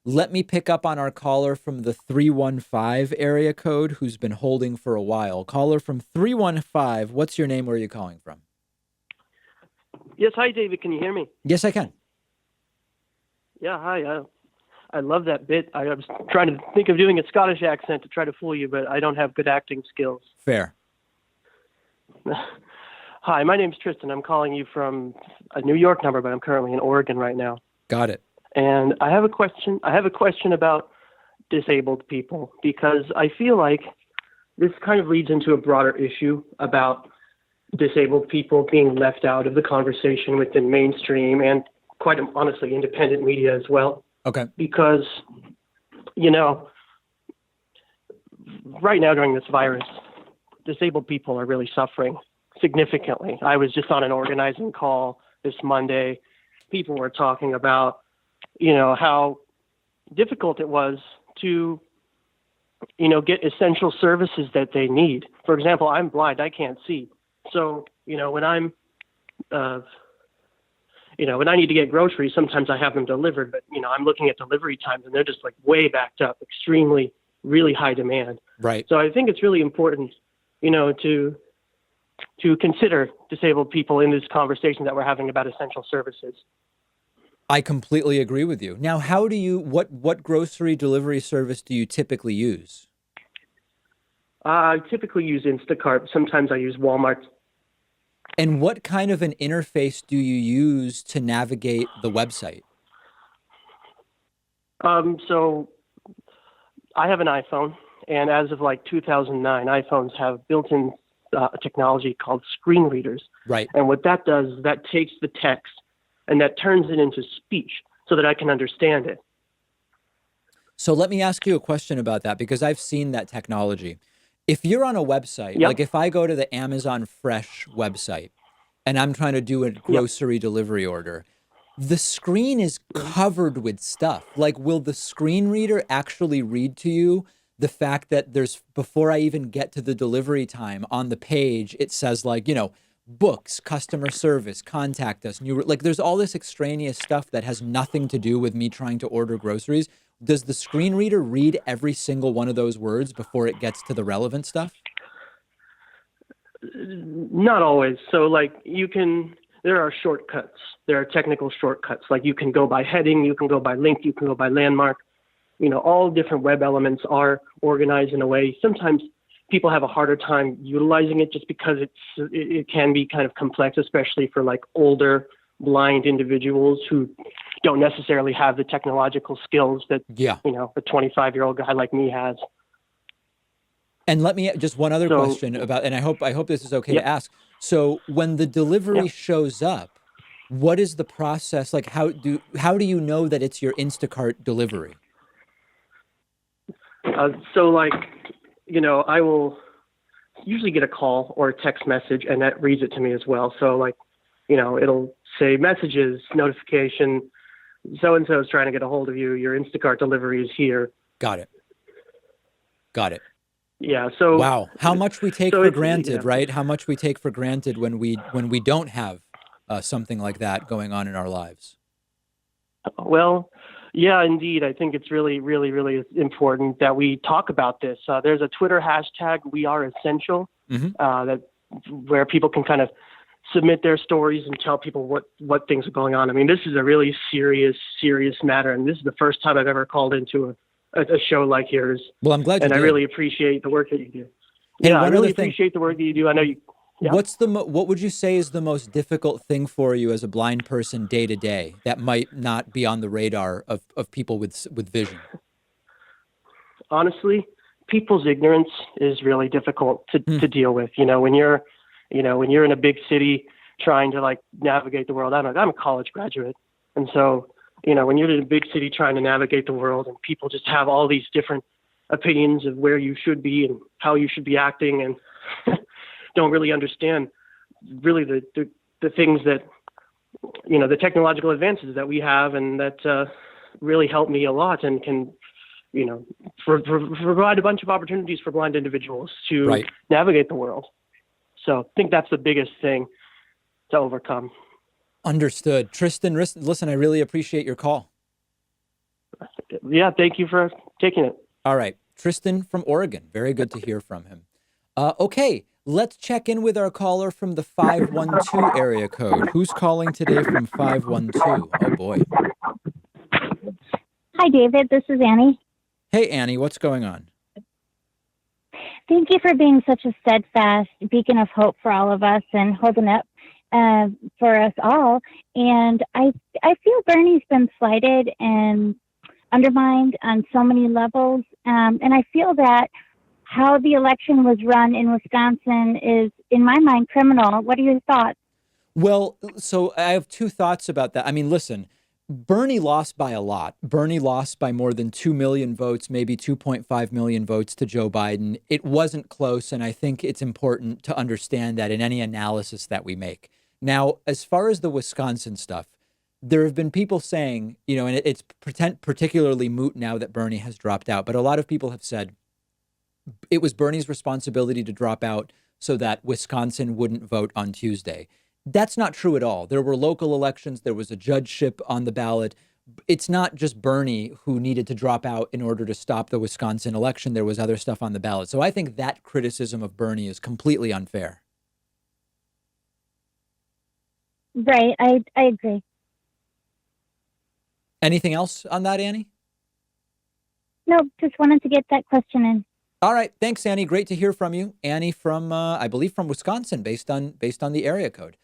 Let me pick up on our caller from the 315 area code who's been holding for a while. Caller from 315, what's your name? Where are you calling from? Yes, hi, David. Can you hear me? Yes, I can. Yeah, hi. I love that bit. I was trying to think of doing a Scottish accent to try to fool you, but I don't have good acting skills. Fair. Hi, my name's Tristan. I'm calling you from a New York number, but I'm currently in Oregon right now. Got it. And I have a question. I have a question about disabled people because I feel like this kind of leads into a broader issue about disabled people being left out of the conversation within mainstream and quite honestly independent media as well. Okay. Because, right now during this virus, disabled people are really suffering significantly. I was just on an organizing call this Monday. People were talking about, how difficult it was to, get essential services that they need. For example, I'm blind. I can't see. So, when when I need to get groceries, sometimes I have them delivered, but, I'm looking at delivery times and they're just like way backed up, extremely, really high demand. Right. So I think it's really important, to consider disabled people in this conversation that we're having about essential services. I completely agree with you. Now, what grocery delivery service do you typically use? I typically use Instacart. Sometimes I use Walmart. And what kind of an interface do you use to navigate the website? So I have an iPhone, and as of like 2009, iPhones have built-in technology called screen readers. Right. And what that does is that takes the text and that turns it into speech so that I can understand it. So let me ask you a question about that because I've seen that technology. If you're on a website, Yep. like if I go to the Amazon Fresh website and I'm trying to do a grocery delivery order, the screen is covered with stuff. Like, will the screen reader actually read to you the fact that before I even get to the delivery time on the page, it says like, books, customer service, contact us. There's all this extraneous stuff that has nothing to do with me trying to order groceries. Does the screen reader read every single one of those words before it gets to the relevant stuff? Not always. So there are shortcuts. There are technical shortcuts. Like you can go by heading, you can go by link, you can go by landmark. All different web elements are organized in a way. Sometimes people have a harder time utilizing it just because it can be kind of complex, especially for like older blind individuals who don't necessarily have the technological skills that, a 25-year-old guy like me has. And let me just one other question about, and I hope this is okay to ask. So when the delivery shows up, what is the process? Like, how do you know that it's your Instacart delivery? I will usually get a call or a text message, and that reads it to me as well. So it'll say messages, notification, so-and-so is trying to get a hold of you. Your Instacart delivery is here. Got it. Yeah. So wow, how much we take for granted, right? How much we take for granted when we don't have something like that going on in our lives. Well, yeah, indeed. I think it's really, really, really important that we talk about this. There's a Twitter hashtag, We Are Essential, where people can kind of submit their stories and tell people what things are going on. I mean, this is a really serious, serious matter, and this is the first time I've ever called into a show like yours. Well, I'm glad you did. And I really appreciate the work that you do. And I really appreciate the work that you do. I know you. Yeah. What would you say is the most difficult thing for you as a blind person day to day that might not be on the radar of people with vision? Honestly, people's ignorance is really difficult to deal with. When you're in a big city trying to navigate the world. I'm a college graduate, and so when you're in a big city trying to navigate the world, and people just have all these different opinions of where you should be and how you should be acting, and don't really understand really the things that, the technological advances that we have and that really help me a lot and can, provide a bunch of opportunities for blind individuals to navigate the world. So I think that's the biggest thing to overcome. Understood. Tristan, listen, I really appreciate your call. Yeah, thank you for taking it. All right. Tristan from Oregon. Very good to hear from him. Okay, let's check in with our caller from the 512 area code. Who's calling today from 512? Oh, boy. Hi, David. This is Annie. Hey, Annie, what's going on? Thank you for being such a steadfast beacon of hope for all of us and holding up for us all. And I feel Bernie's been slighted and undermined on so many levels. And I feel that how the election was run in Wisconsin is, in my mind, criminal. What are your thoughts? Well, so I have two thoughts about that. I mean, listen, Bernie lost by a lot. Bernie lost by more than 2 million votes, maybe 2.5 million votes to Joe Biden. It wasn't close. And I think it's important to understand that in any analysis that we make. Now, as far as the Wisconsin stuff, there have been people saying, and it's particularly moot now that Bernie has dropped out, but a lot of people have said it was Bernie's responsibility to drop out so that Wisconsin wouldn't vote on Tuesday. That's not true at all. There were local elections. There was a judgeship on the ballot. It's not just Bernie who needed to drop out in order to stop the Wisconsin election. There was other stuff on the ballot. So I think that criticism of Bernie is completely unfair. Right. I agree. Anything else on that, Annie? No, just wanted to get that question in. All right. Thanks, Annie. Great to hear from you. Annie from, I believe, from Wisconsin, based on the area code.